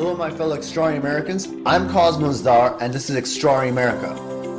Hello, my fellow Extraordinary Americans. I'm Samaddar, and this is Extraordinary America.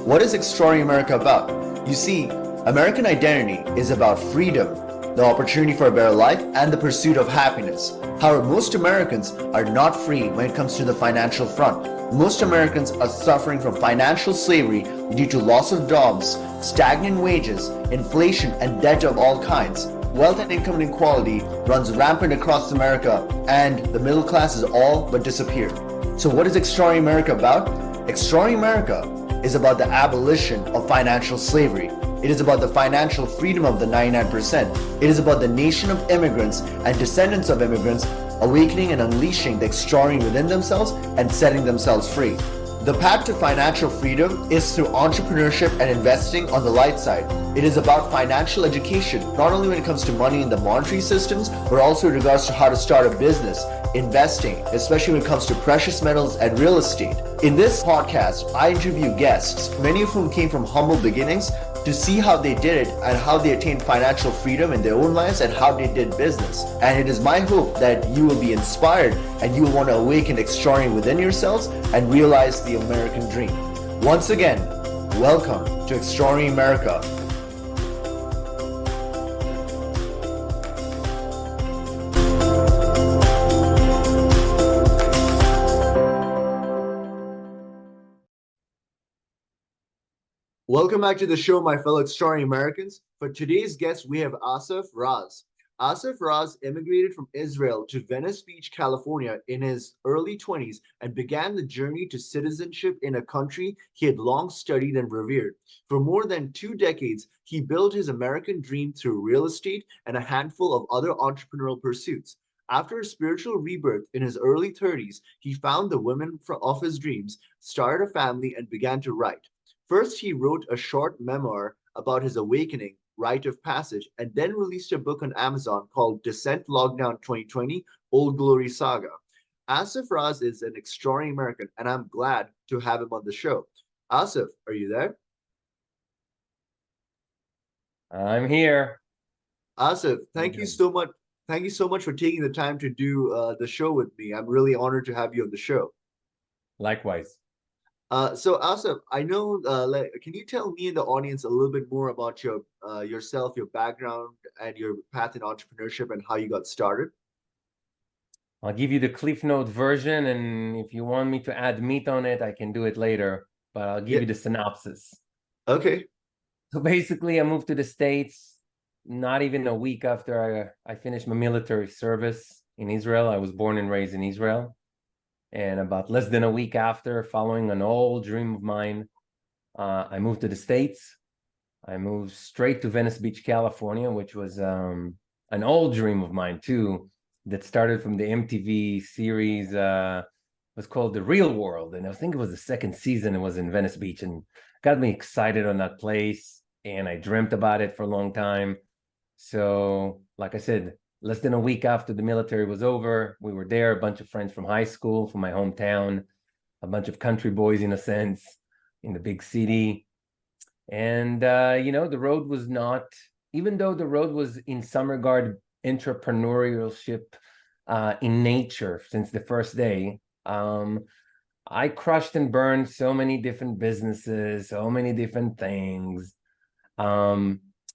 What is Extraordinary America about? You see, American identity is about freedom, the opportunity for a better life, and the pursuit of happiness. However, most Americans are not free when it comes to the financial front. Most Americans are suffering from financial slavery due to loss of jobs, stagnant wages, inflation, and debt of all kinds. Wealth and income inequality runs rampant across America, and the middle class is all but disappeared. So what is Extraordinary America about? Extraordinary America is about the abolition of financial slavery. It is about the financial freedom of the 99%. It is about the nation of immigrants and descendants of immigrants awakening and unleashing the extraordinary within themselves and setting themselves free. The path to financial freedom is through entrepreneurship and investing on the light side. It is about financial education, not only when it comes to money in the monetary systems, but also in regards to how to start a business, investing, especially when it comes to precious metals and real estate. In this podcast, I interview guests, many of whom came from humble beginnings, to see how they did it and how they attained financial freedom in their own lives and how they did business. And it is my hope that you will be inspired and you will want to awaken extraordinary within yourselves and realize the American dream. Once again, welcome to Extraordinary America. Welcome back to the show, my fellow extraordinary Americans. For today's guest, we have Assaf Raz. Assaf Raz immigrated from Israel to Venice Beach, California in his early 20s and began the journey to citizenship in a country he had long studied and revered. For more than 2 decades, he built his American dream through real estate and a handful of other entrepreneurial pursuits. After a spiritual rebirth in his early 30s, he found the woman of his dreams, started a family, and began to write. First, he wrote a short memoir about his awakening, Rite of Passage, and then released a book on Amazon called Descent Lockdown 2020, Old Glory Saga. Assaf Raz is an extraordinary American, and I'm glad to have him on the show. Assaf, are you there? I'm here. Assaf, thank you so much. Thank you so much for taking the time to do the show with me. I'm really honored to have you on the show. Likewise. So Asaf, I know, can you tell me and the audience a little bit more about yourself, your background, and your path in entrepreneurship and how you got started? I'll give you the Cliff Note version, and if you want me to add meat on it, I can do it later, but I'll give you the synopsis. Okay. So basically, I moved to the States not even a week after I finished my military service in Israel. I was born and raised in Israel. And about less than a week after, following an old dream of mine, I moved to the States. I moved straight to Venice Beach, California, which was an old dream of mine too, that started from the MTV series, was called The Real World. And I think it was the second season, it was in Venice Beach, and got me excited on that place. And I dreamt about it for a long time. So, like I said, less than a week after the military was over, we were there, a bunch of friends from high school, from my hometown, a bunch of country boys, in a sense, in the big city. And, the road was not, even though the road was in some regard entrepreneurship in nature since the first day, I crushed and burned so many different businesses, so many different things.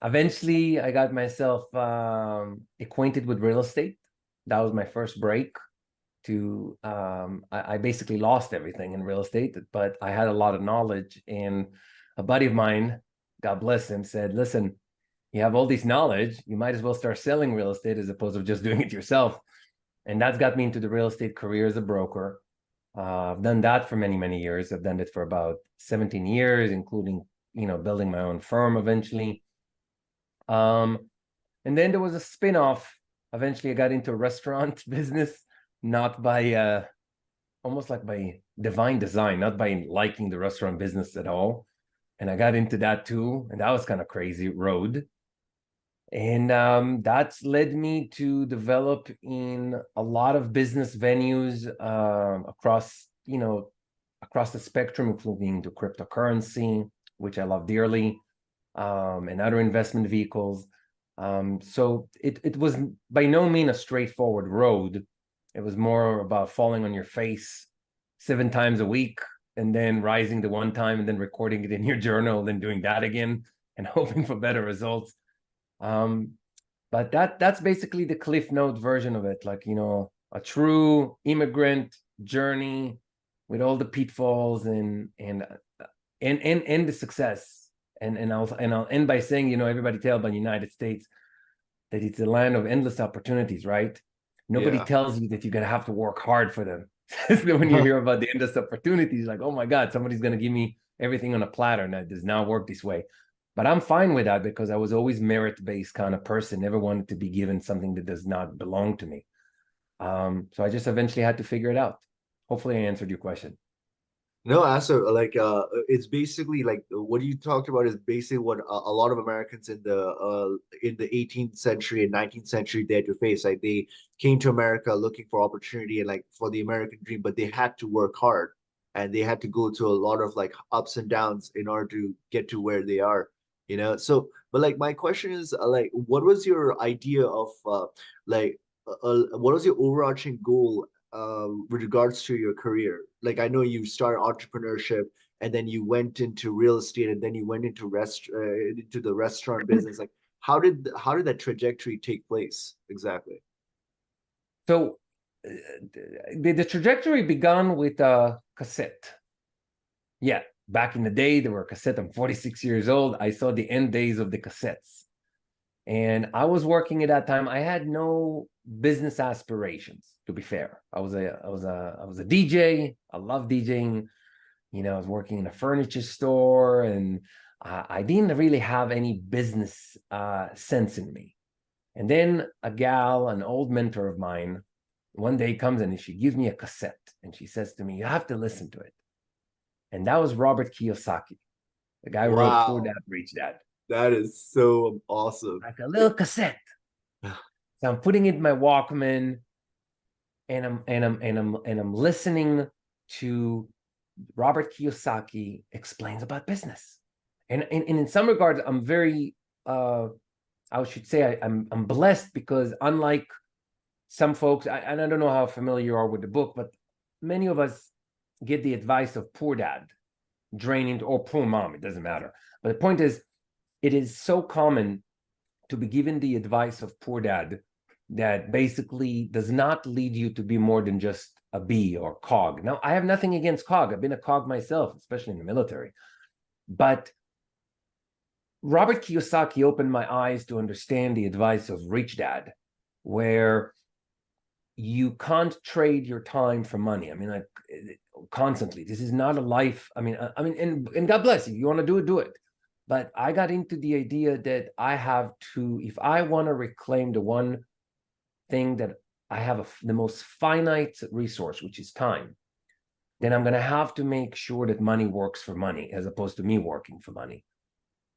Eventually, I got myself acquainted with real estate. That was my first break. I basically lost everything in real estate, but I had a lot of knowledge. And a buddy of mine, God bless him, said, listen, you have all this knowledge, you might as well start selling real estate as opposed to just doing it yourself. And that's got me into the real estate career as a broker. I've done that for many, many years. I've done it for about 17 years, including, building my own firm eventually. And then there was a spin-off. Eventually, I got into restaurant business, not by almost like by divine design, not by liking the restaurant business at all. And I got into that too, and that was kind of crazy road. And that's led me to develop in a lot of business venues across the spectrum, including the cryptocurrency, which I love dearly, and other investment vehicles. So it was by no means a straightforward road, It was more about falling on your face 7 times a week and then rising to one time and then recording it in your journal, then doing that again and hoping for better results. But that's basically the Cliff Note version of it, like, a true immigrant journey with all the pitfalls and the success. And I'll end by saying, everybody tells about the United States that it's a land of endless opportunities, right? Nobody Yeah. tells you that you're gonna have to work hard for them. When you hear about the endless opportunities, like, oh my God, somebody's gonna give me everything on a platter, and that does not work this way. But I'm fine with that because I was always merit-based kind of person, never wanted to be given something that does not belong to me. So I just eventually had to figure it out. Hopefully I answered your question. No, Asaf, it's basically like what you talked about is basically what a lot of Americans in the 18th century and 19th century they had to face. Like they came to America looking for opportunity and like for the American dream, but they had to work hard and they had to go through a lot of like ups and downs in order to get to where they are, you know? So, but like my question is like, what was your idea of what was your overarching goal with regards to your career? Like I know you started entrepreneurship and then you went into real estate and then you went into the restaurant business. Like how did that trajectory take place exactly? So the trajectory began with a cassette. Yeah, back in the day, there were cassettes. I'm 46 years old. I saw the end days of the cassettes. And I was working at that time. I had no business aspirations, to be fair. I was a DJ. I love DJing. I was working in a furniture store, and I didn't really have any business sense in me. And then a gal, an old mentor of mine, one day comes in and she gives me a cassette and she says to me, "You have to listen to it." And that was Robert Kiyosaki, the guy who wrote Poor Dad, Wow, Rich Dad, that is so awesome. like a little cassette. So I'm putting it in my Walkman, and I'm listening to Robert Kiyosaki explains about business. And in some regards, I'm very I should say I'm blessed because unlike some folks, and I don't know how familiar you are with the book, but many of us get the advice of poor dad, draining, or poor mom, it doesn't matter. But the point is, it is so common to be given the advice of poor dad that basically does not lead you to be more than just a bee or cog. Now, I have nothing against cog. I've been a cog myself, especially in the military. But Robert Kiyosaki opened my eyes to understand the advice of Rich Dad, where you can't trade your time for money. I mean, like constantly. This is not a life. And God bless you. You want to do it. But I got into the idea that I have to, if I want to reclaim the one thing that I have the most finite resource, which is time, then I'm going to have to make sure that money works for money as opposed to me working for money.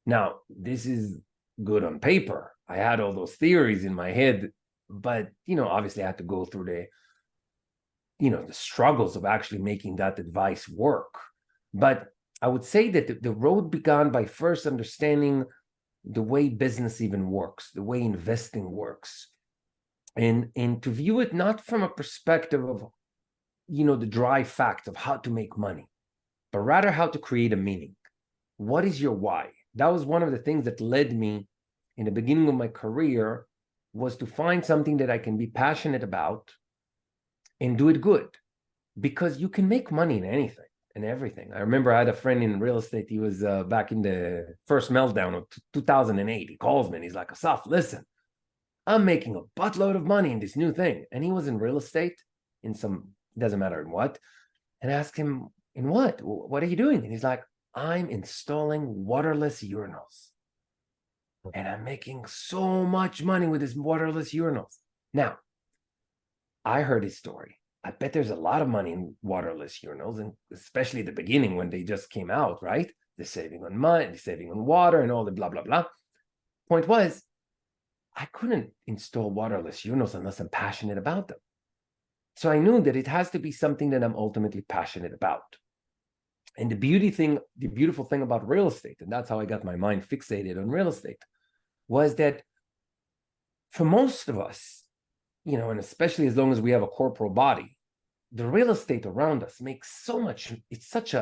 Now, this is good on paper. I had all those theories in my head, but, obviously I had to go through the struggles of actually making that advice work. But I would say that the road began by first understanding the way business even works, the way investing works, and to view it not from a perspective of, the dry fact of how to make money, but rather how to create a meaning. What is your why? That was one of the things that led me in the beginning of my career, was to find something that I can be passionate about and do it good, because you can make money in anything and everything. I remember I had a friend in real estate. He was back in the first meltdown of 2008. He calls me and he's like, "Asaf, listen, I'm making a buttload of money in this new thing." And he was in real estate in some, doesn't matter in what. And I asked him, "In what? What are you doing?" And he's like, "I'm installing waterless urinals. And I'm making so much money with this waterless urinals." Now, I heard his story. I bet there's a lot of money in waterless urinals, and especially at the beginning when they just came out, right? They're saving on money, they're saving on water, and all the blah, blah, blah. Point was, I couldn't install waterless urinals unless I'm passionate about them. So I knew that it has to be something that I'm ultimately passionate about. And the beautiful thing about real estate, and that's how I got my mind fixated on real estate, was that for most of us, and especially as long as we have a corporal body, the real estate around us makes so much. It's such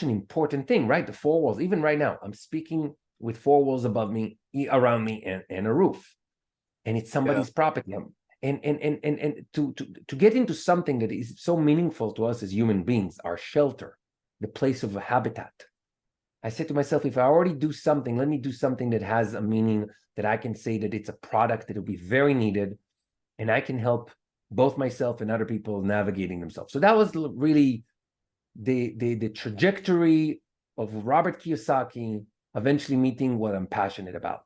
an important thing, right? The four walls. Even right now, I'm speaking with four walls above me, around me, and a roof, and it's Yeah. somebody's property. And to get into something that is so meaningful to us as human beings, our shelter, the place of a habitat. I said to myself, if I already do something, let me do something that has a meaning, that I can say that it's a product that will be very needed, and I can help both myself and other people navigating themselves. So that was really the trajectory of Robert Kiyosaki eventually meeting what I'm passionate about.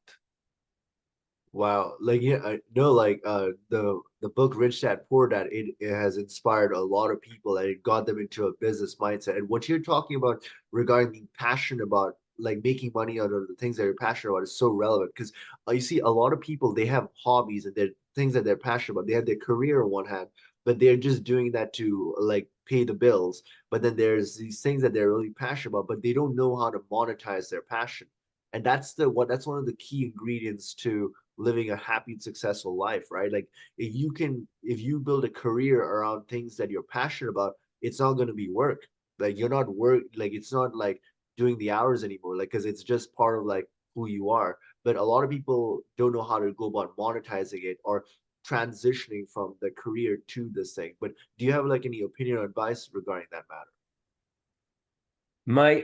Wow, like yeah, I know like the book Rich Dad Poor Dad, it has inspired a lot of people and it got them into a business mindset. And what you're talking about regarding being passionate about like making money out of the things that you're passionate about is so relevant because you see a lot of people they have hobbies and they're things that they're passionate about. They have their career on one hand, but they're just doing that to like pay the bills. But then there's these things that they're really passionate about, but they don't know how to monetize their passion. And that's one of the key ingredients to living a happy and successful life, right? Like if you build a career around things that you're passionate about, it's not going to be work. Like you're not work, like it's not like doing the hours anymore, like because it's just part of like who you are. But a lot of people don't know how to go about monetizing it or transitioning from the career to this thing. But do you have like any opinion or advice regarding that matter?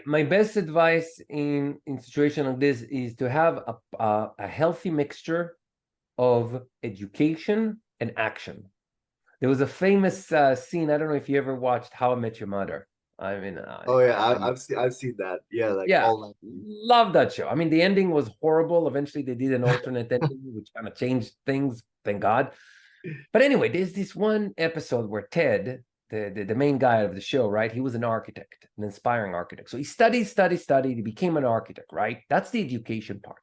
My best advice in situation like this is to have a healthy mixture of education and action. There was a famous scene. I don't know if you ever watched How I Met Your Mother. I mean, Oh yeah, I've seen that. Yeah, like yeah, all that. love that show. I mean, the ending was horrible. Eventually, they did an alternate ending, which kind of changed things. Thank God. But anyway, there's this one episode where Ted, the main guy of the show, right? He was an architect, an inspiring architect. So he studied. He became an architect, right? That's the education part.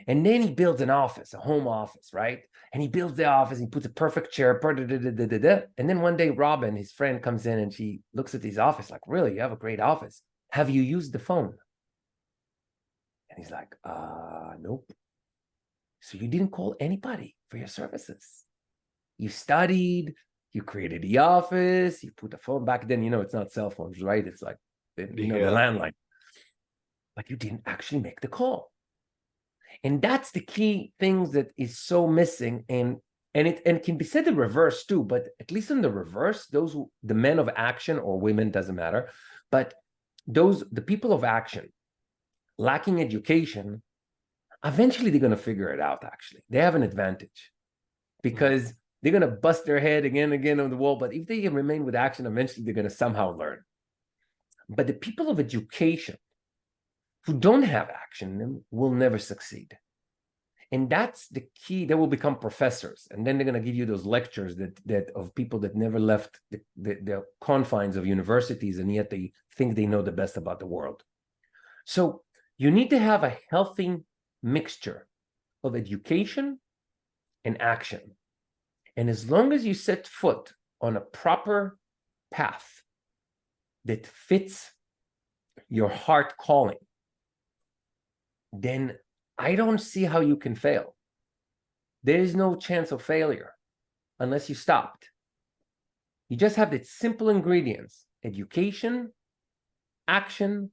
And then he builds an office, a home office, right? And he builds the office, he puts a perfect chair, and then one day Robin, his friend, comes in and she looks at his office like, really, you have a great office. Have you used the phone? And he's like, nope. So you didn't call anybody for your services. You studied, you created the office, you put the phone back then, it's not cell phones, right? It's like, the Yeah. landline. But you didn't actually make the call. And that's the key things that is so missing. And it can be said the reverse too, but at least in the reverse, the men of action or women, doesn't matter, but the people of action lacking education, eventually they're going to figure it out. Actually, they have an advantage because they're going to bust their head again and again on the wall, but if they can remain with action, eventually they're going to somehow learn. But the people of education who don't have action will never succeed. And that's the key. They will become professors, and then they're going to give you those lectures that of people that never left the confines of universities, and yet they think they know the best about the world. So you need to have a healthy mixture of education and action. And as long as you set foot on a proper path that fits your heart calling, then I don't see how you can fail. There is no chance of failure unless you stopped. You just have the simple ingredients: education, action,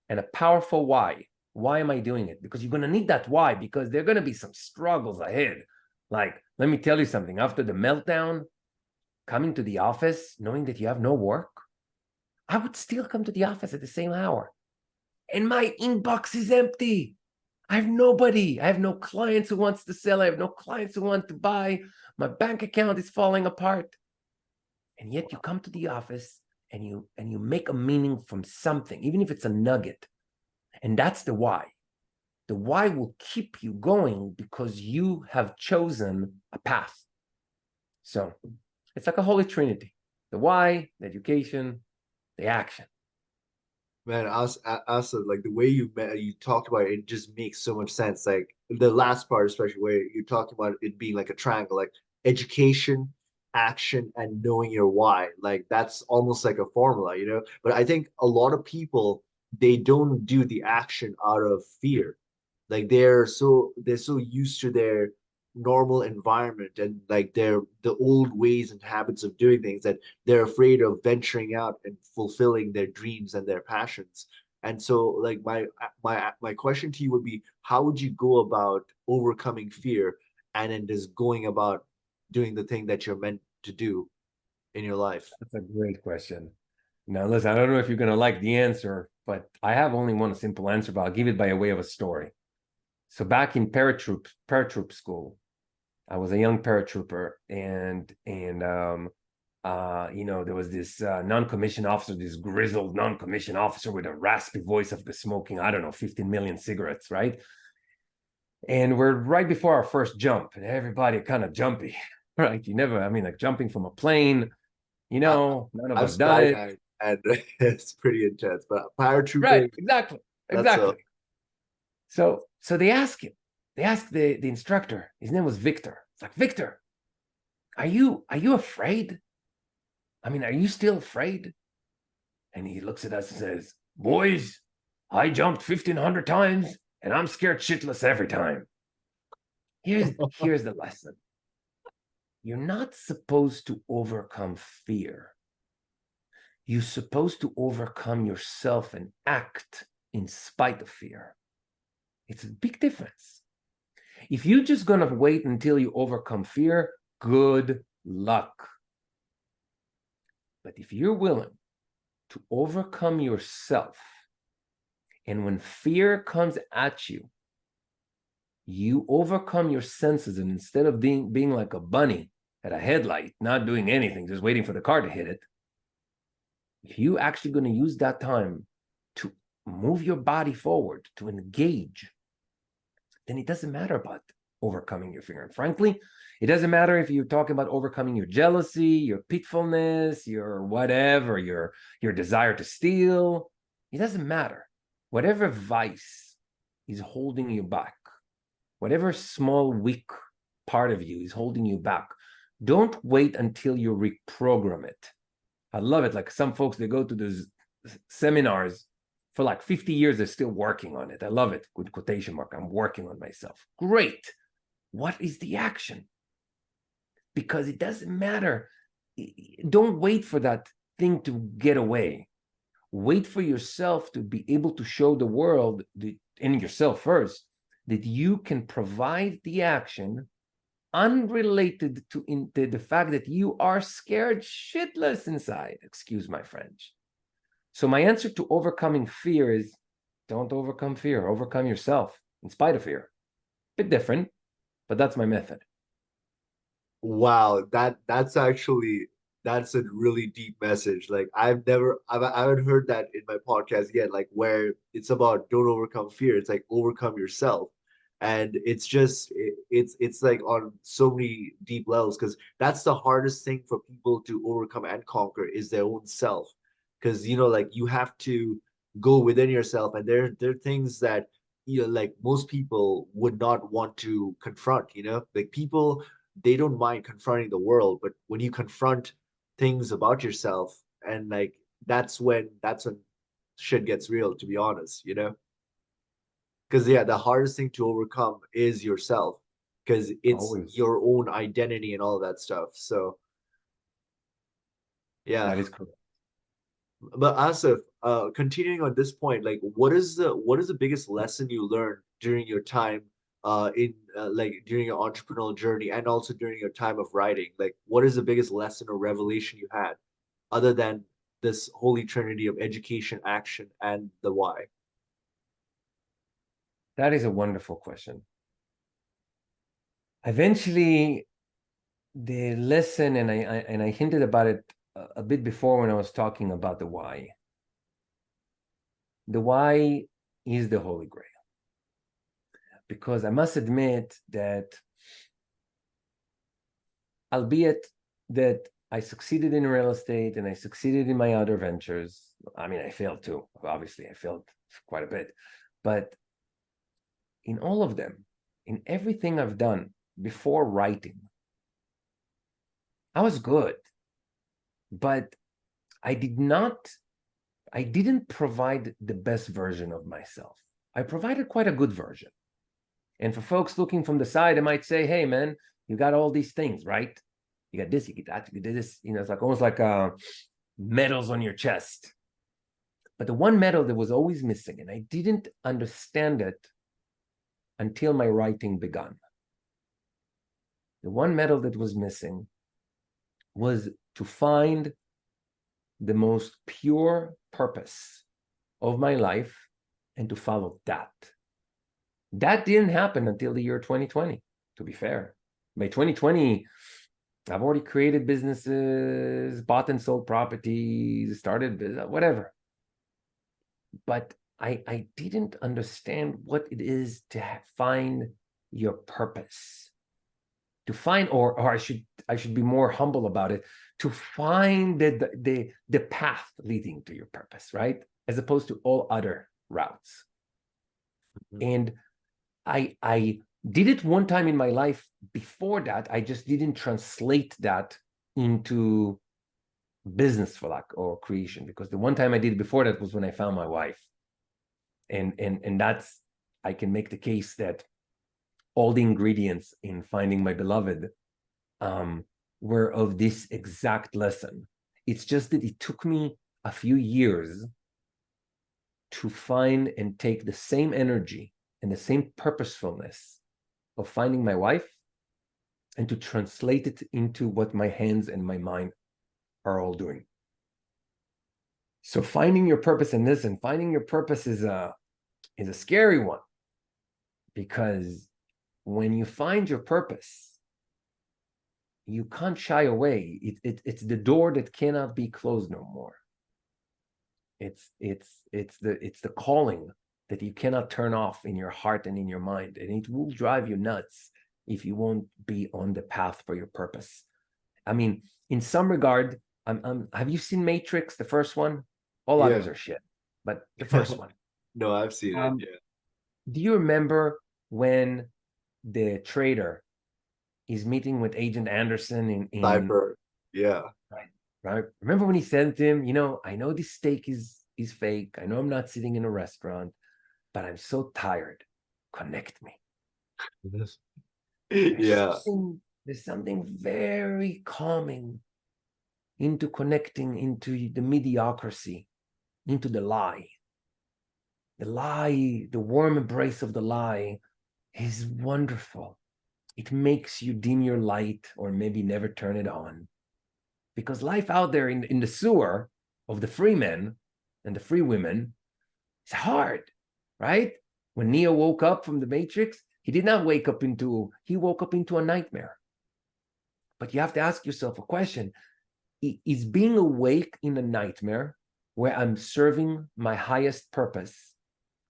and a powerful why. Why am I doing it? Because you're going to need that why, because there are going to be some struggles ahead. Like, let me tell you something. After the meltdown, coming to the office, knowing that you have no work, I would still come to the office at the same hour. And my inbox is empty. I have nobody. I have no clients who wants to sell. I have no clients who want to buy. My bank account is falling apart. And yet you come to the office and you make a meaning from something, even if it's a nugget. And that's the why. The why will keep you going because you have chosen a path. So it's like a holy trinity: the why, the education, the action. Man, also like the way you talked about it, it just makes so much sense. Like the last part, especially where you talked about it being like a triangle, like education, action, and knowing your why. Like that's almost like a formula, you know? But I think a lot of people they don't do the action out of fear. Like they're so used to their normal environment and like the old ways and habits of doing things, that they're afraid of venturing out and fulfilling their dreams and their passions. And so like my question to you would be, how would you go about overcoming fear and then just going about doing the thing that you're meant to do in your life? That's a great question. Now, listen, I don't know if you're going to like the answer, but I have only one simple answer, but I'll give it by a way of a story. So back in paratroop school, I was a young paratrooper, and there was this non-commissioned officer, this grizzled non-commissioned officer with a raspy voice of the smoking, I don't know, 15 million cigarettes, right? And we're right before our first jump, and everybody kind of jumpy, right? Like jumping from a plane, I, none of I've us done it. skydived and it's pretty intense, but Right, paratrooping, exactly, that's a exactly. So they asked him, they asked the instructor, his name was Victor. It's like, Victor, are you afraid? I mean, are you still afraid? And he looks at us and says, boys, I jumped 1,500 times and I'm scared shitless every time. Here's the lesson. You're not supposed to overcome fear. You're supposed to overcome yourself and act in spite of fear. It's a big difference. If you're just going to wait until you overcome fear, good luck. But if you're willing to overcome yourself, and when fear comes at you, you overcome your senses, and instead of being like a bunny at a headlight, not doing anything, just waiting for the car to hit it, if you actually going to use that time to move your body forward, to engage, then it doesn't matter about overcoming your fear. And frankly, it doesn't matter if you're talking about overcoming your jealousy, your pitifulness, your whatever, your desire to steal. It doesn't matter. Whatever vice is holding you back, whatever small, weak part of you is holding you back, don't wait until you reprogram it. I love it. Like some folks, they go to those seminars for like 50 years, they're still working on it. I love it. Good quotation mark. I'm working on myself. Great. What is the action? Because it doesn't matter. Don't wait for that thing to get away. Wait for yourself to be able to show the world, and yourself first, that you can provide the action unrelated to the fact that you are scared shitless inside. Excuse my French. So my answer to overcoming fear is, don't overcome fear. Overcome yourself in spite of fear. Bit different, but that's my method. Wow, that's a really deep message. Like I haven't heard that in my podcast yet, like where it's about don't overcome fear, it's like overcome yourself. And it's just it's like on so many deep levels, because that's the hardest thing for people to overcome and conquer is their own self. Because like you have to go within yourself, and there are things that like most people would not want to confront, like people, they don't mind confronting the world, but when you confront things about yourself, and like that's when shit gets real, to be honest, because yeah, the hardest thing to overcome is yourself, because it's Always. your own identity and all that stuff. So yeah. That is correct. But Asif, continuing on this point, like what is the biggest lesson you learned during your time in like during your entrepreneurial journey, and also during your time of writing? Like what is the biggest lesson or revelation you had, other than this holy trinity of education, action, and the why? That is a wonderful question. Eventually, the lesson, and I hinted about it a bit before when I was talking about the why. The why is the Holy Grail. Because I must admit that, albeit that I succeeded in real estate and I succeeded in my other ventures, I mean, I failed too. Obviously, I failed quite a bit. But in all of them, in everything I've done before writing, I was good. But I didn't provide the best version of myself. I provided quite a good version. And for folks looking from the side, it might say, hey, man, you got all these things, right? You got this, you get that, you get this. It's like almost like medals on your chest. But the one medal that was always missing, and I didn't understand it until my writing began. The one medal that was missing was to find the most pure purpose of my life and to follow that. That didn't happen until the year 2020, to be fair. By 2020, I've already created businesses, bought and sold properties, started business, whatever. But I didn't understand what it is to find your purpose. To find, or I should be more humble about it, to find the path leading to your purpose, right? As opposed to all other routes. And I did it one time in my life. Before that, I just didn't translate that into business for lack or creation, because the one time I did it before that was when I found my wife. And that's, I can make the case that all the ingredients in finding my beloved were of this exact lesson. It's just that it took me a few years to find and take the same energy and the same purposefulness of finding my wife and to translate it into what my hands and my mind are all doing. So finding your purpose in this, and finding your purpose is a scary one, because when you find your purpose, you can't shy away. It's the door that cannot be closed no more. It's the calling that you cannot turn off in your heart and in your mind, and it will drive you nuts if you won't be on the path for your purpose. I mean, in some regard, have you seen Matrix, the first one? All others are shit, but the first one. No, I've seen it. Yeah. Do you remember when the trader is meeting with Agent Anderson in Cypher? Yeah. Right. Remember when he said to him, I know this steak is fake. I know I'm not sitting in a restaurant, but I'm so tired. Connect me. There's something very calming into connecting into the mediocrity, into the lie. The lie, the warm embrace of the lie is wonderful. It makes you dim your light or maybe never turn it on. Because life out there in the sewer of the free men and the free women is hard, right? When Neo woke up from the Matrix, he woke up into a nightmare. But you have to ask yourself a question. Is being awake in a nightmare where I'm serving my highest purpose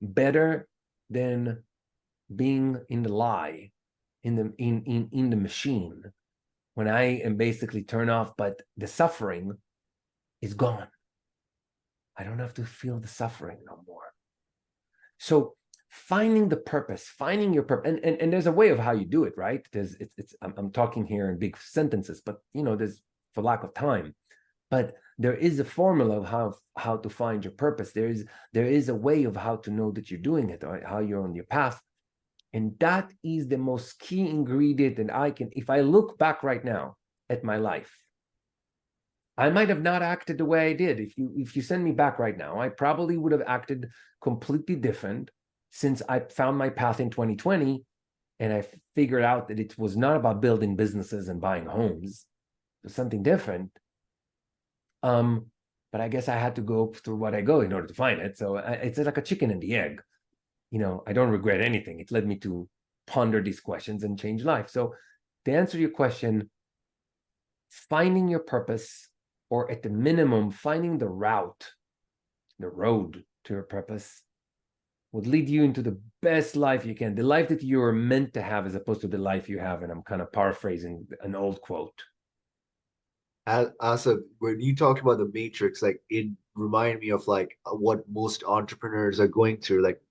better than being in the lie, in the machine, when I am basically turned off, but the suffering is gone? I don't have to feel the suffering no more. So finding the purpose, finding your purpose, and there's a way of how you do it, right? I'm talking here in big sentences, but there's, for lack of time, but there is a formula of how to find your purpose. There is a way of how to know that you're doing it, or how you're on your path. And that is the most key ingredient that if I look back right now at my life, I might have not acted the way I did. If you send me back right now, I probably would have acted completely different, since I found my path in 2020 and I figured out that it was not about building businesses and buying homes. It was something different. But I guess I had to go through what I go in order to find it. So it's like a chicken and the egg. I don't regret anything. It led me to ponder these questions and change life. So to answer your question, finding your purpose, or at the minimum, finding the road to your purpose, would lead you into the best life you can, the life that you are meant to have, as opposed to the life you have. And I'm kind of paraphrasing an old quote. Asaf, when you talked about the Matrix, like, it reminded me of like what most entrepreneurs are going through. Like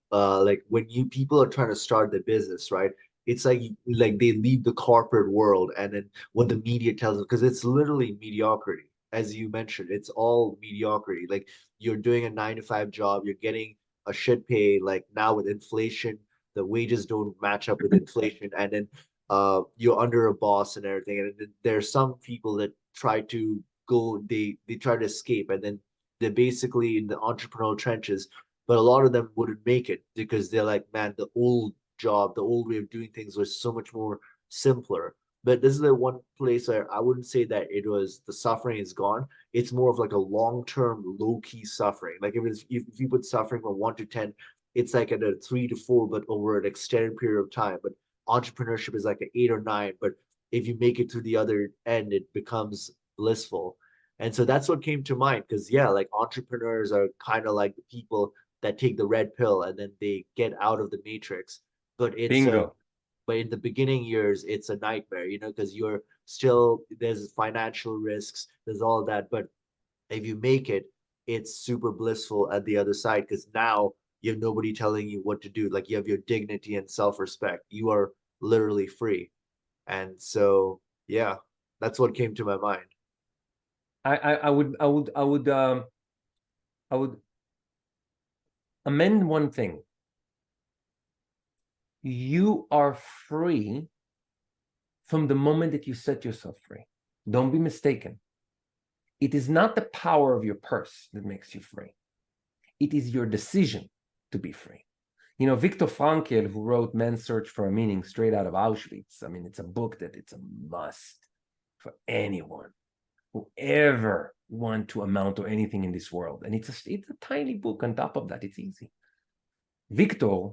when people are trying to start their business, right? It's like they leave the corporate world, and then what the media tells them, because it's literally mediocrity. As you mentioned, it's all mediocrity. Like, you're doing a 9 to 5 job, you're getting a shit pay. Like, now with inflation, the wages don't match up with inflation, and then you're under a boss and everything. And then there's some people that try to go, they try to escape, and then they're basically in the entrepreneurial trenches. But a lot of them wouldn't make it because they're like, man, the old job, the old way of doing things was so much more simpler. But this is the one place where I wouldn't say that it was the suffering is gone. It's more of like a long-term, low-key suffering. Like if you put suffering from 1 to 10, it's like at a 3 to 4, but over an extended period of time. But entrepreneurship is like an 8 or 9. But if you make it to the other end, it becomes blissful. And so that's what came to mind. Because yeah, like entrepreneurs are kind of like the people that take the red pill and then they get out of the matrix. But it's Bingo. but in the beginning years, it's a nightmare, because you're still, there's financial risks, there's all that. But if you make it, it's super blissful at the other side because now you have nobody telling you what to do. Like you have your dignity and self-respect. You are literally free. And so, yeah, that's what came to my mind. I would amend one thing. You are free from the moment that you set yourself free. Don't be mistaken. It is not the power of your purse that makes you free. It is your decision to be free. Viktor Frankl, who wrote Man's Search for a Meaning straight out of Auschwitz, I mean, it's a book that it's a must for anyone who ever want to amount to anything in this world. And it's a tiny book. On top of that, it's easy. Viktor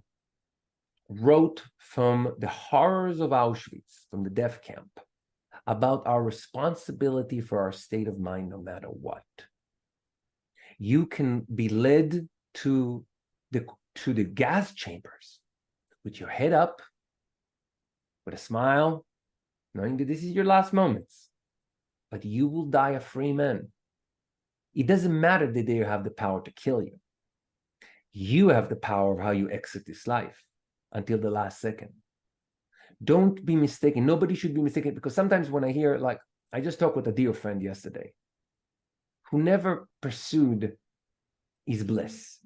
wrote from the horrors of Auschwitz, from the death camp, about our responsibility for our state of mind no matter what. You can be led to the gas chambers with your head up, with a smile, knowing that this is your last moments, but you will die a free man. It doesn't matter that they have the power to kill you. You have the power of how you exit this life until the last second. Don't be mistaken. Nobody should be mistaken, because sometimes when I hear, like, I just talked with a dear friend yesterday who never pursued his bliss.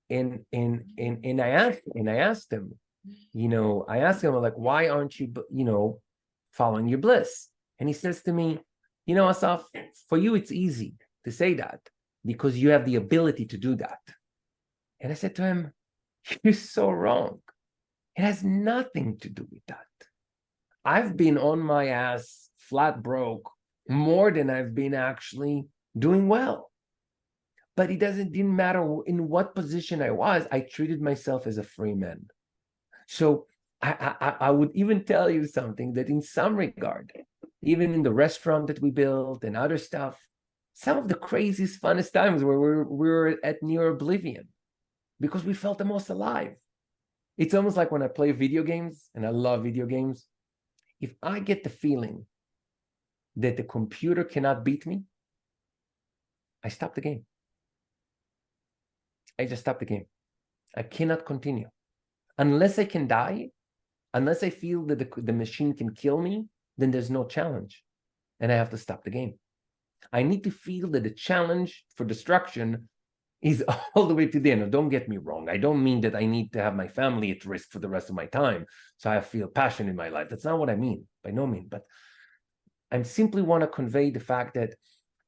And I asked him, like, why aren't you, following your bliss? And he says to me, Asaf, for you, it's easy to say that because you have the ability to do that. And I said to him, you're so wrong. It has nothing to do with that. I've been on my ass, flat broke, more than I've been actually doing well. But didn't matter in what position I was, I treated myself as a free man. So I would even tell you something that in some regard, even in the restaurant that we built and other stuff, some of the craziest, funnest times where we were at near oblivion because we felt the most alive. It's almost like when I play video games, and I love video games. If I get the feeling that the computer cannot beat me, I stop the game. I just stop the game. I cannot continue. Unless I can die, unless I feel that the machine can kill me, then there's no challenge. And I have to stop the game. I need to feel that the challenge for destruction is all the way to the end. Now, don't get me wrong. I don't mean that I need to have my family at risk for the rest of my time, so I feel passion in my life. That's not what I mean, by no means. But I simply want to convey the fact that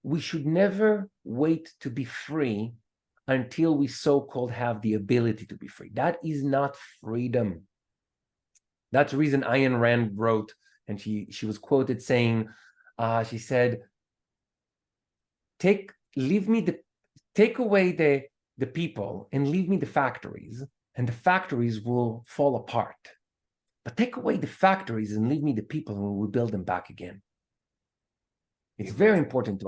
we should never wait to be free until we so-called have the ability to be free. That is not freedom. That's the reason Ayn Rand wrote, and she was quoted saying, she said, take away the people and leave me the factories, and the factories will fall apart. But take away the factories and leave me the people, and we'll build them back again. It's very important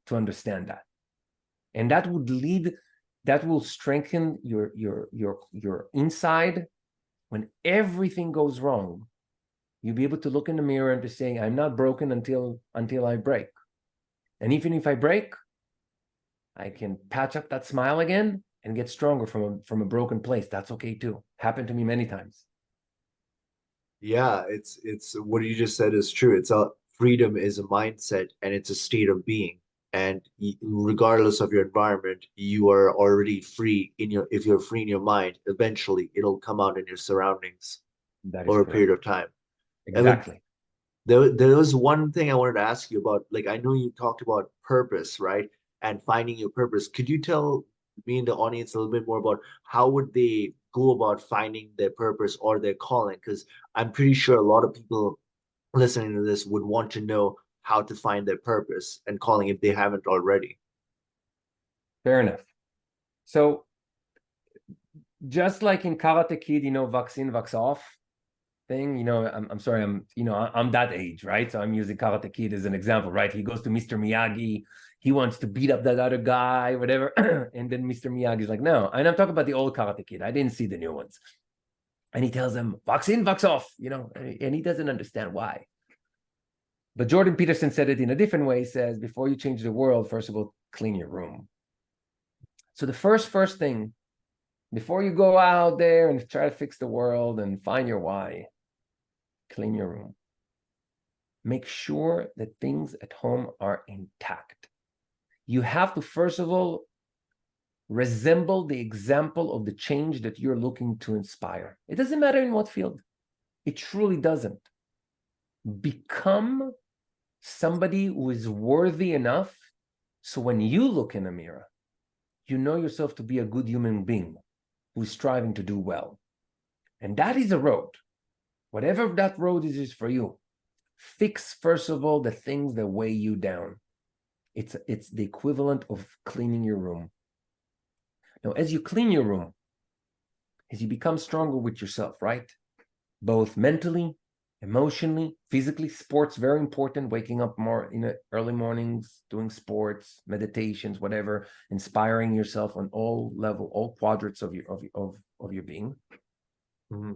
to understand that. And that will strengthen your inside. When everything goes wrong, you'll be able to look in the mirror and to say, I'm not broken until I break. And even if I break, I can patch up that smile again and get stronger from a broken place. That's okay too. Happened to me many times. Yeah, it's what you just said is true. Freedom is a mindset and it's a state of being. and regardless of your environment, you are already free in your, if you're free in your mind, eventually it'll come out in your surroundings That is over a correct. period of time. And but Exactly. there was one thing I wanted to ask you about. Like, I know you talked about purpose, right? And finding your purpose. Could you tell me and the audience a little bit more about how would they go about finding their purpose or their calling? Because I'm pretty sure a lot of people listening to this would want to know how to find their purpose and calling if they haven't already. Fair enough. So just like in Karate Kid, vaccine, vax off thing, I'm sorry, I'm that age, right? So I'm using Karate Kid as an example, right? He goes to Mr. Miyagi, he wants to beat up that other guy, whatever. And then Mr. Miyagi's like, no. And I'm talking about the old Karate Kid. I didn't see the new ones. And he tells him, vaccine, vax off, and he doesn't understand why. But Jordan Peterson said it in a different way. He says, before you change the world, first of all, clean your room. So the first thing, before you go out there and try to fix the world and find your why, clean your room. Make sure that things at home are intact. You have to, first of all, resemble the example of the change that you're looking to inspire. It doesn't matter in what field. It truly doesn't. Become somebody who is worthy enough so when you look in a mirror, you know yourself to be a good human being who's striving to do well. And that is a road. Whatever that road is for you, fix, first of all, the things that weigh you down. It's the equivalent of cleaning your room. Now, as you clean your room, as you become stronger with yourself, right? Both mentally, emotionally, physically. Sports, very important. Waking up more in the early mornings, doing sports, meditations, whatever, inspiring yourself on all level, all quadrants of your being. Mm-hmm.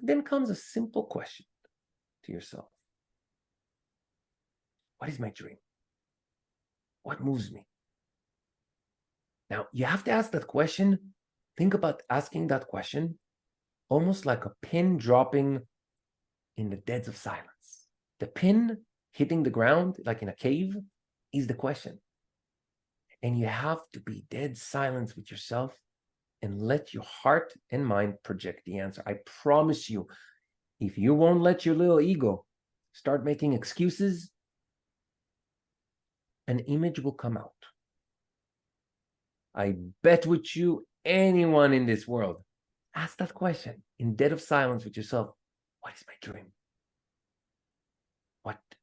Then comes a simple question to yourself. What is my dream? What moves me? Now, you have to ask that question. Think about asking that question almost like a pin dropping in the depths of silence. The pin hitting the ground, like in a cave, is the question. And you have to be dead silence with yourself and let your heart and mind project the answer. I promise you, if you won't let your little ego start making excuses, an image will come out. I bet with you, anyone in this world, ask that question in dead of silence with yourself. What is my dream?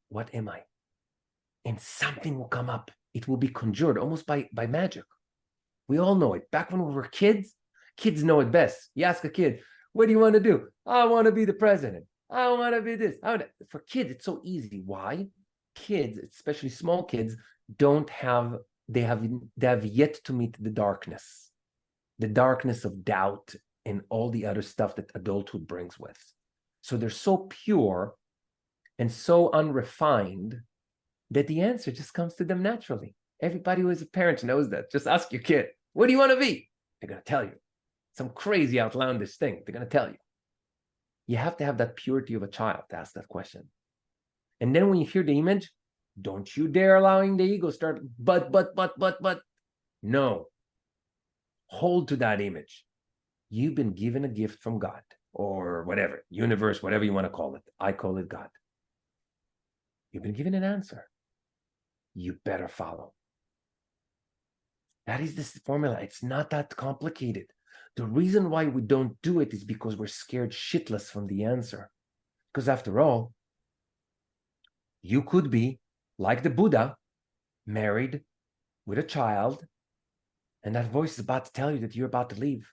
What am I? And something will come up. It will be conjured almost by magic. We all know it. Back when we were kids know it best. You ask a kid, what do you want to do? I want to be the president. I want to be this. For kids, it's so easy. Why? Kids, especially small kids, they have yet to meet the darkness of doubt and all the other stuff that adulthood brings with. So they're so pure and so unrefined that the answer just comes to them naturally. Everybody who is a parent knows that. Just ask your kid, what do you want to be? They're going to tell you. Some crazy outlandish thing. They're going to tell you. You have to have that purity of a child to ask that question. And then when you hear the image, don't you dare allowing the ego start, but. No. Hold to that image. You've been given a gift from God or whatever, universe, whatever you want to call it. I call it God. You've been given an answer. You better follow. That is this formula. It's not that complicated. The reason why we don't do it is because we're scared shitless from the answer. Because after all, you could be like the Buddha, married with a child, and that voice is about to tell you that you're about to leave.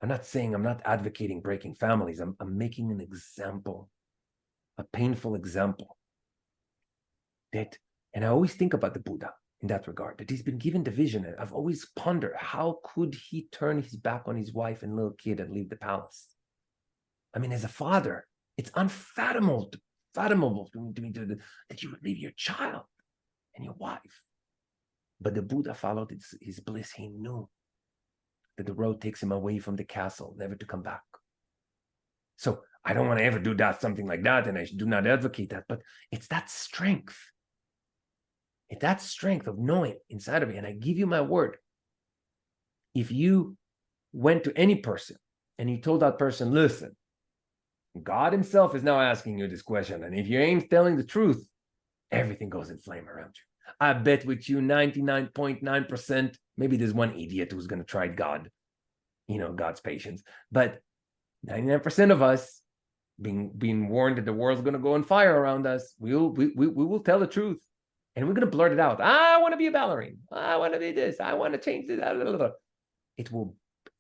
I'm not advocating breaking families. I'm making an example, a painful example. And I always think about the Buddha in that regard, that he's been given the vision. And I've always pondered, how could he turn his back on his wife and little kid and leave the palace? I mean, as a father, it's unfathomable to me that you would leave your child and your wife. But the Buddha followed his bliss. He knew that the road takes him away from the castle, never to come back. So I don't want to ever do something like that, and I do not advocate that, but it's that strength. And that strength of knowing inside of me, and I give you my word, if you went to any person and you told that person, listen, God himself is now asking you this question, and if you ain't telling the truth, everything goes in flame around you. I bet with you 99.9%, maybe there's one idiot who's going to try God, God's patience. But 99% of us, being warned that the world's going to go on fire around us, we will tell the truth. And we're going to blurt it out. I want to be a ballerina. I want to be this. I want to change this. It will,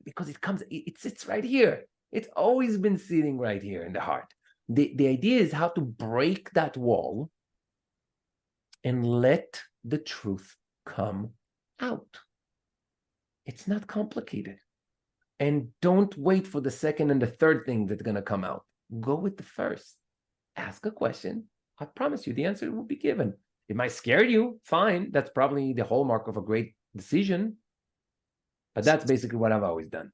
because it sits right here. It's always been sitting right here in the heart. The idea is how to break that wall and let the truth come out. It's not complicated. And don't wait for the second and the third thing that's going to come out. Go with the first. Ask a question. I promise you the answer will be given. It might scare you. Fine. That's probably the hallmark of a great decision. But that's basically what I've always done.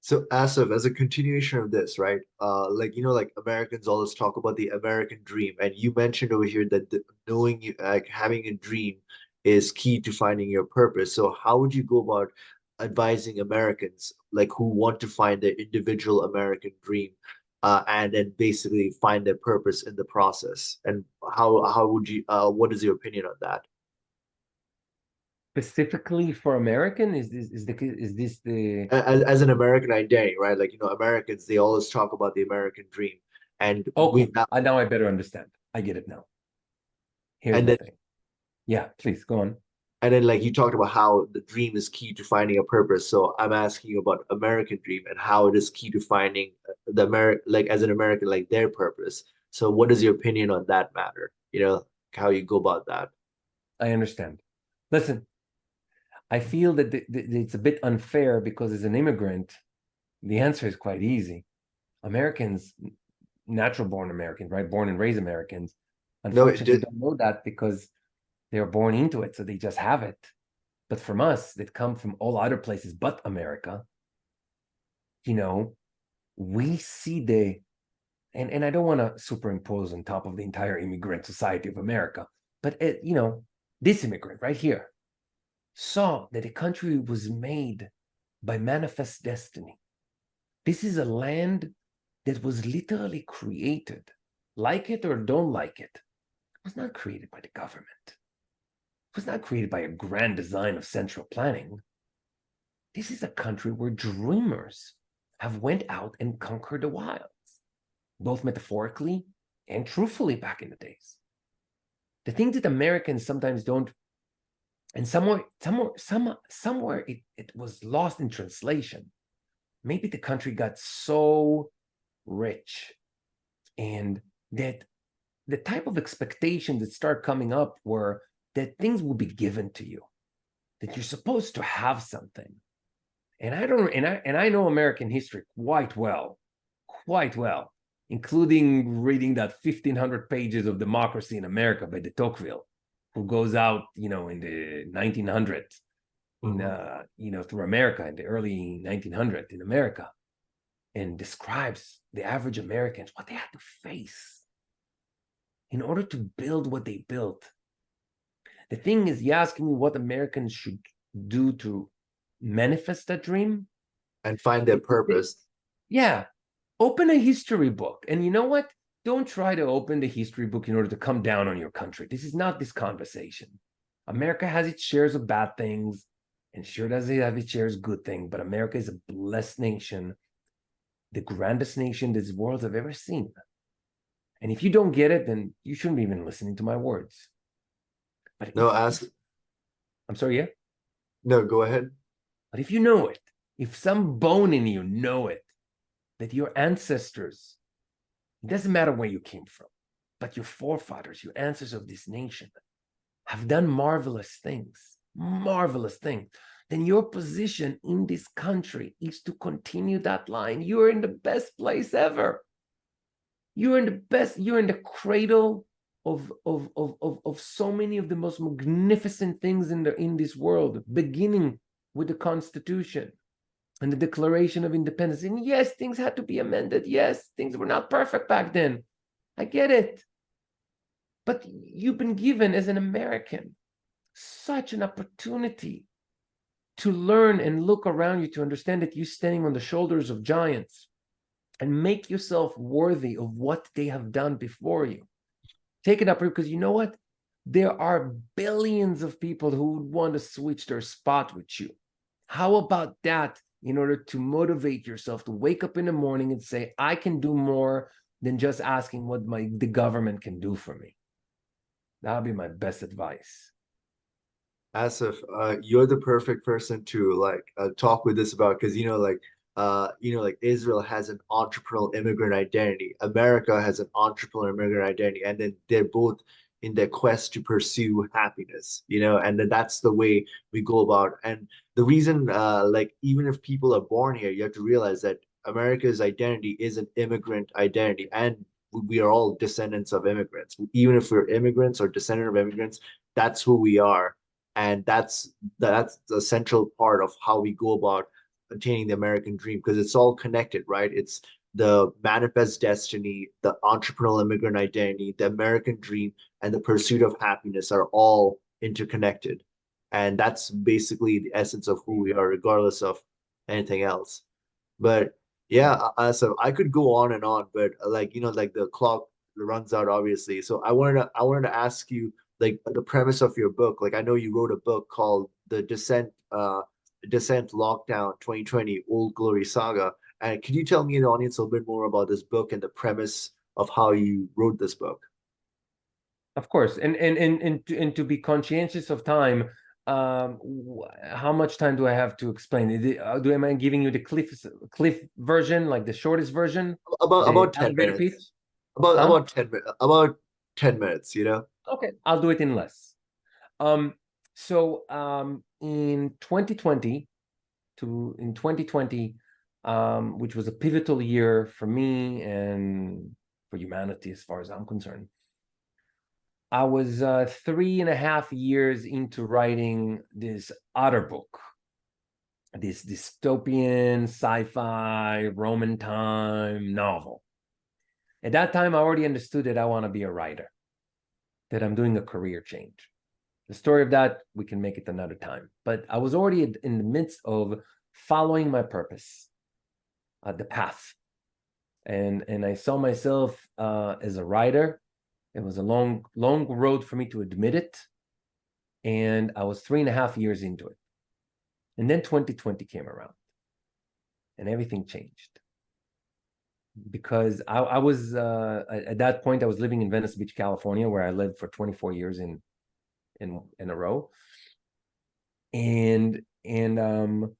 So, Asaf, as a continuation of this, right? Like Americans always talk about the American dream, and you mentioned over here that knowing you, like having a dream, is key to finding your purpose. So, how would you go about advising Americans, like who want to find their individual American dream, and then basically find their purpose in the process? And how would you? What is your opinion on that? Specifically for American, is this the As an American identity, right? Like, Americans, they always talk about the American dream. And okay? we Now I better understand. I get it now. Here's and the then thing. Yeah, please go on. and then like you talked about how the dream is key to finding a purpose. So I'm asking you about American dream and how it is key to finding the like as an American, like their purpose. So what is your opinion on that matter? How you go about that. I understand. Listen, I feel that it's a bit unfair because as an immigrant, the answer is quite easy. Americans, natural born Americans, right? Born and raised Americans, No, unfortunately don't know that because they are born into it, so they just have it. But from us that come from all other places but America, we see and I don't want to superimpose on top of the entire immigrant society of America, but this immigrant right here saw that the country was made by manifest destiny. This is a land that was literally created, like it or don't like it. It was not created by the government. It was not created by a grand design of central planning. This is a country where dreamers have went out and conquered the wilds, both metaphorically and truthfully back in the days. The thing that Americans sometimes don't, and somewhere it was lost in translation. Maybe the country got so rich and that the type of expectations that start coming up were that things will be given to you, that you're supposed to have something. And I know American history quite well, including reading that 1,500 pages of Democracy in America by de Tocqueville, who goes out, in the 1900s, through America in the early 1900s in America, and describes the average Americans, what they had to face in order to build what they built. The thing is, you're asking me what Americans should do to manifest that dream and find their purpose. Yeah. Open a history book. And you know what? Don't try to open the history book in order to come down on your country. This is not this conversation. America has its shares of bad things, and sure does it have its shares of good things, but America is a blessed nation, the grandest nation this world have ever seen. And if you don't get it, then you shouldn't be even listening to my words. But I'm sorry, yeah? No, go ahead. But if you know it, if some bone in you know it, that your ancestors, it doesn't matter where you came from, but your forefathers, your ancestors of this nation, have done marvelous things, then your position in this country is to continue that line. You're in the best place ever. You're in the cradle of so many of the most magnificent things in this world, beginning with the Constitution and the Declaration of Independence. And yes, things had to be amended. Yes, things were not perfect back then. I get it. But you've been given as an American such an opportunity to learn and look around you to understand that you're standing on the shoulders of giants and make yourself worthy of what they have done before you. Take it up, because you know what? There are billions of people who would want to switch their spot with you. How about that in order to motivate yourself to wake up in the morning and say, I can do more than just asking what the government can do for me? That would be my best advice. Asif, you're the perfect person to like talk with this about, because like Israel has an entrepreneurial immigrant identity, America has an entrepreneurial immigrant identity, and then they're both in their quest to pursue happiness, and then that's the way we go about. And the reason, like, even if people are born here, you have to realize that America's identity is an immigrant identity, and we are all descendants of immigrants. Even if we're immigrants or descendant of immigrants, that's who we are, and that's the central part of how we go about attaining the American dream, because it's all connected, right? It's the manifest destiny, the entrepreneurial immigrant identity, the American dream, and the pursuit of happiness are all interconnected, and that's basically the essence of who we are, regardless of anything else. But yeah, so I could go on and on, but like the clock runs out, obviously. So I wanted to ask you, like, the premise of your book. Like, I know you wrote a book called The Descent Lockdown 2020 Old Glory Saga. And can you tell me and the audience a little bit more about this book and the premise of how you wrote this book? Of course, and to be conscientious of time, how much time do I have to explain? Am I giving you the cliff version, like the shortest version, About the about 10 elevator pitch? minutes. About Huh? about 10 minutes. About 10 minutes, you know? Okay, I'll do it in less. So in 2020, which was a pivotal year for me and for humanity, as far as I'm concerned. I was 3.5 years into writing this other book, this dystopian sci-fi Roman time novel. At that time, I already understood that I want to be a writer, that I'm doing a career change. The story of that, we can make it another time. But I was already in the midst of following my purpose, the path. And I saw myself as a writer. It was a long road for me to admit it. And I was 3.5 years into it. And then 2020 came around and everything changed. Because I was, at that point, I was living in Venice Beach, California, where I lived for 24 years in a row. And when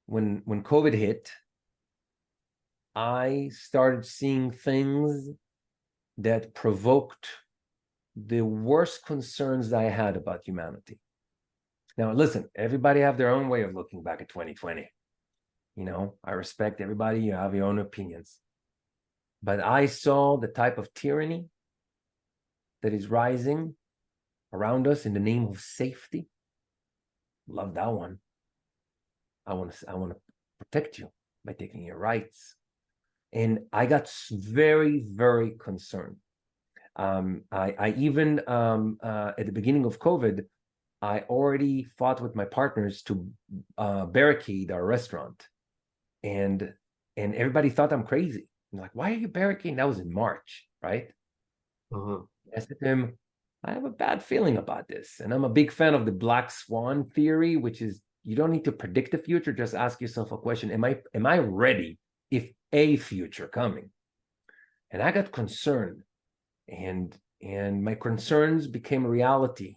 COVID hit, I started seeing things that provoked the worst concerns that I had about humanity. Now, listen, everybody have their own way of looking back at 2020. I respect everybody. You have your own opinions. But I saw the type of tyranny that is rising around us in the name of safety. Love that one. I want to protect you by taking your rights. And I got very, very concerned. I even, at the beginning of COVID, I already fought with my partners to barricade our restaurant. And everybody thought I'm crazy. I'm like, why are you barricading? That was in March, right? Uh-huh. I said to him, I have a bad feeling about this. And I'm a big fan of the black swan theory, which is you don't need to predict the future. Just ask yourself a question. Am I ready if a future coming? And I got concerned. And my concerns became a reality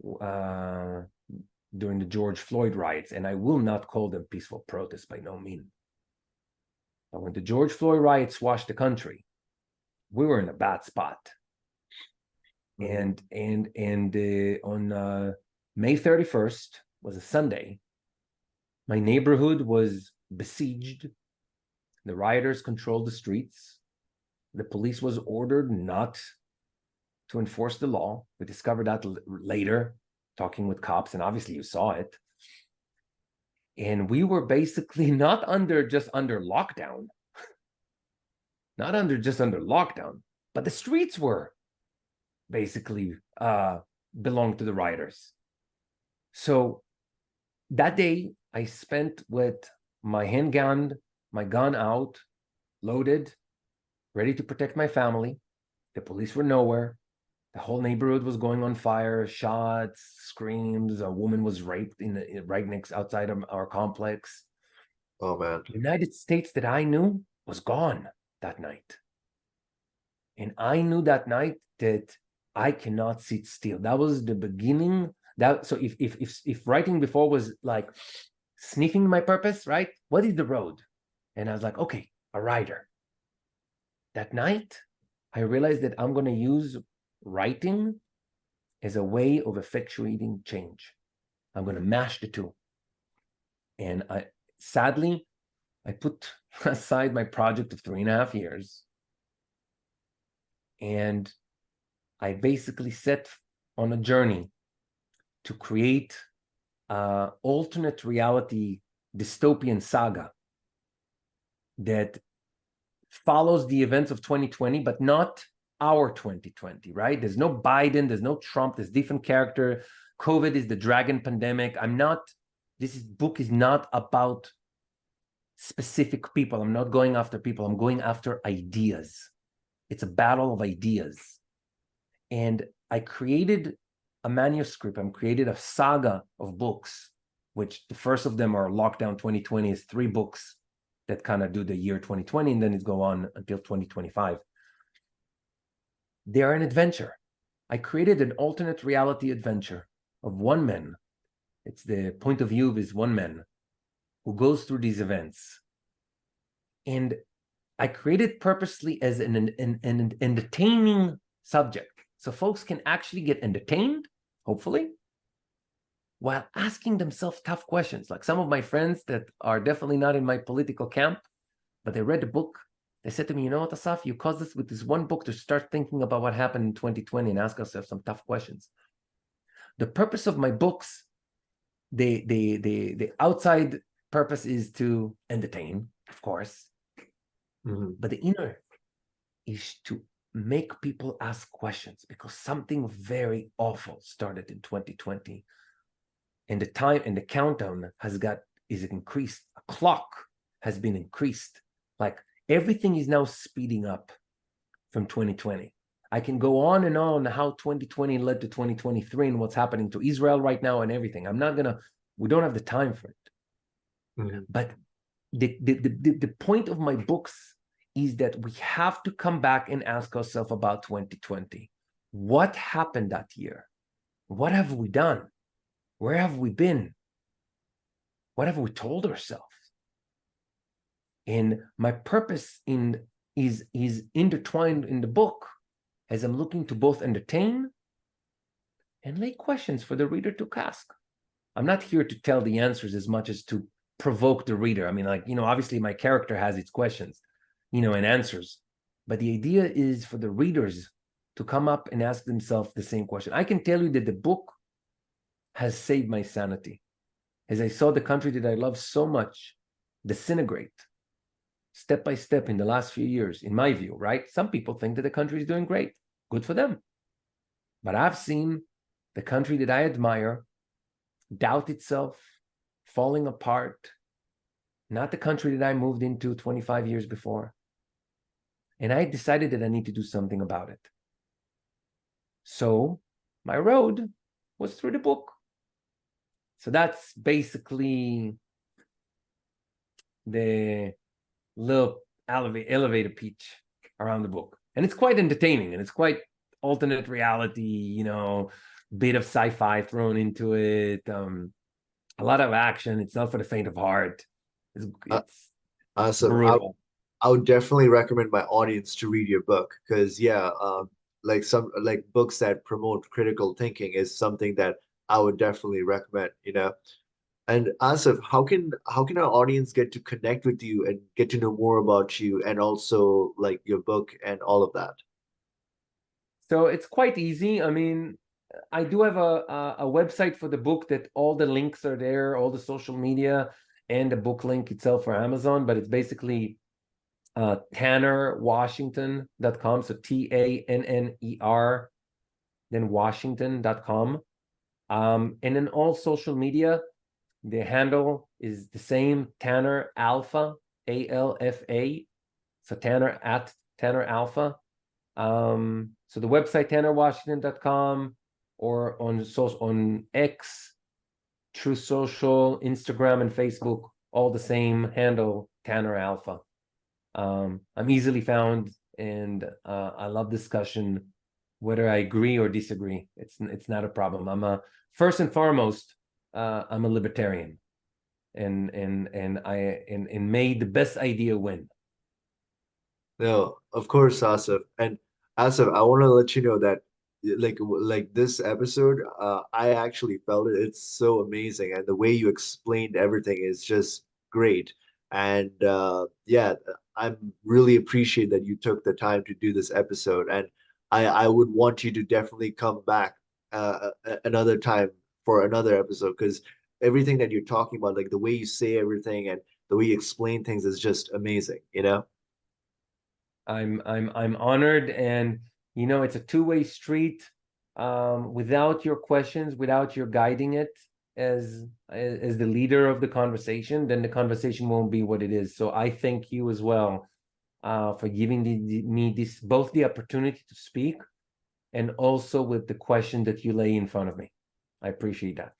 during the George Floyd riots. And I will not call them peaceful protests by no means. But when the George Floyd riots washed the country, we were in a bad spot. And on May 31st was a Sunday. My neighborhood was besieged. The rioters controlled the streets. The police was ordered not to enforce the law. We discovered that later, talking with cops, and obviously you saw it. And we were basically not just under lockdown, but the streets were basically belonged to the rioters. So that day I spent with my handgun, my gun out, loaded, ready to protect my family. The police were nowhere. The whole neighborhood was going on fire, shots, screams. A woman was raped right next outside of our complex. Oh man. The United States that I knew was gone that night. And I knew that night that I cannot sit still. That was the beginning. So if writing before was like sniffing my purpose, right? What is the road? And I was like, okay, a writer. That night, I realized that I'm going to use writing as a way of effectuating change. I'm going to mash the two. And sadly, I put aside my project of 3.5 years. And I basically set on a journey to create an alternate reality dystopian saga that follows the events of 2020, but not our 2020, right? There's no Biden, there's no Trump, there's different character. COVID is the dragon pandemic. This book is not about specific people. I'm not going after people. I'm going after ideas. It's a battle of ideas. And I created a manuscript. I created a saga of books, which the first of them are Lockdown 2020 is 3 books that kind of do the year 2020, and then it go on until 2025. They are an adventure. I created an alternate reality adventure of one man. It's the point of view of his one man who goes through these events. And I created purposely as an entertaining subject. So folks can actually get entertained, hopefully, while asking themselves tough questions. Like some of my friends that are definitely not in my political camp, but they read the book. They said to me, you know what, Asaf, you caused us with this one book to start thinking about what happened in 2020 and ask ourselves some tough questions. The purpose of my books, the outside purpose is to entertain, of course, but the inner is to make people ask questions, because something very awful started in 2020, and the time and the countdown is increased. A clock has been increased. Like everything is now speeding up from 2020. I can go on and on how 2020 led to 2023 and what's happening to Israel right now and everything. We don't have the time for it. But the point of my books is that we have to come back and ask ourselves about 2020. What happened that year? What have we done? Where have we been? What have we told ourselves? And my purpose is intertwined in the book, as I'm looking to both entertain and lay questions for the reader to ask. I'm not here to tell the answers as much as to provoke the reader. I mean, obviously my character has its questions, and answers. But the idea is for the readers to come up and ask themselves the same question. I can tell you that the book has saved my sanity. As I saw the country that I love so much disintegrate step by step in the last few years, in my view, right? Some people think that the country is doing great. Good for them. But I've seen the country that I admire doubt itself, falling apart. Not the country that I moved into 25 years before. And I decided that I need to do something about it. So my road was through the book. So that's basically the little elevator pitch around the book. And it's quite entertaining, and it's quite alternate reality, bit of sci-fi thrown into it, a lot of action. It's not for the faint of heart. It's Awesome. brutal. I would definitely recommend my audience to read your book, because like books that promote critical thinking is something that I would definitely recommend. And Asaf, how can our audience get to connect with you and get to know more about you, and also like your book and all of that? So it's quite easy. I mean, I do have a website for the book that all the links are there, all the social media, and the book link itself for Amazon, but it's basically TannerWashington.com. So TANNER, then Washington.com. And in all social media, the handle is the same, Tanner Alpha, ALFA. So Tanner at Tanner Alpha. So the website tannerwashington.com, or on X, True Social, Instagram, and Facebook, all the same handle, Tanner Alpha. I'm easily found, and I love discussion, whether I agree or disagree. It's not a problem. First and foremost, I'm a libertarian, and may the best idea win. No, of course, Asaf. And Asaf, I want to let you know that like this episode, I actually felt it. It's so amazing, and the way you explained everything is just great. And yeah, I'm really appreciate that you took the time to do this episode. And I would want you to definitely come back another time for another episode, because everything that you're talking about, like the way you say everything and the way you explain things, is just amazing, you know? I'm honored, and it's a two-way street. Without your questions, without your guiding it as the leader of the conversation, then the conversation won't be what it is. So I thank you as well for giving me this, both the opportunity to speak and also with the question that you lay in front of me. I appreciate that.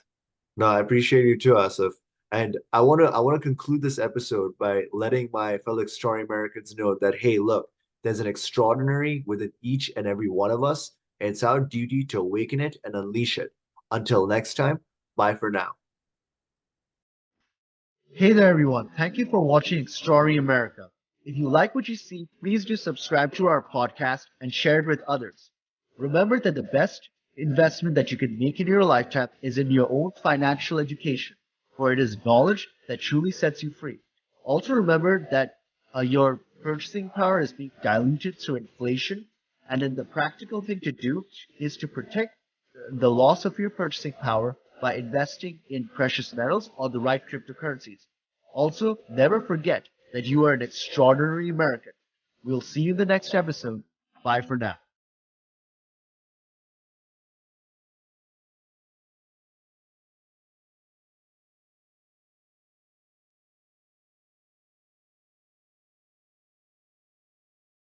No, I appreciate you too, Asaf. And I wanna conclude this episode by letting my fellow extraordinary Americans know that, hey, look, there's an extraordinary within each and every one of us, and it's our duty to awaken it and unleash it. Until next time, bye for now. Hey there, everyone. Thank you for watching Extraordinary America. If you like what you see, please do subscribe to our podcast and share it with others. Remember that the best investment that you can make in your lifetime is in your own financial education, for it is knowledge that truly sets you free. Also, remember that your purchasing power is being diluted through inflation, and then the practical thing to do is to protect the loss of your purchasing power by investing in precious metals or the right cryptocurrencies. Also, never forget that you are an extraordinary American. We'll see you in the next episode. Bye for now.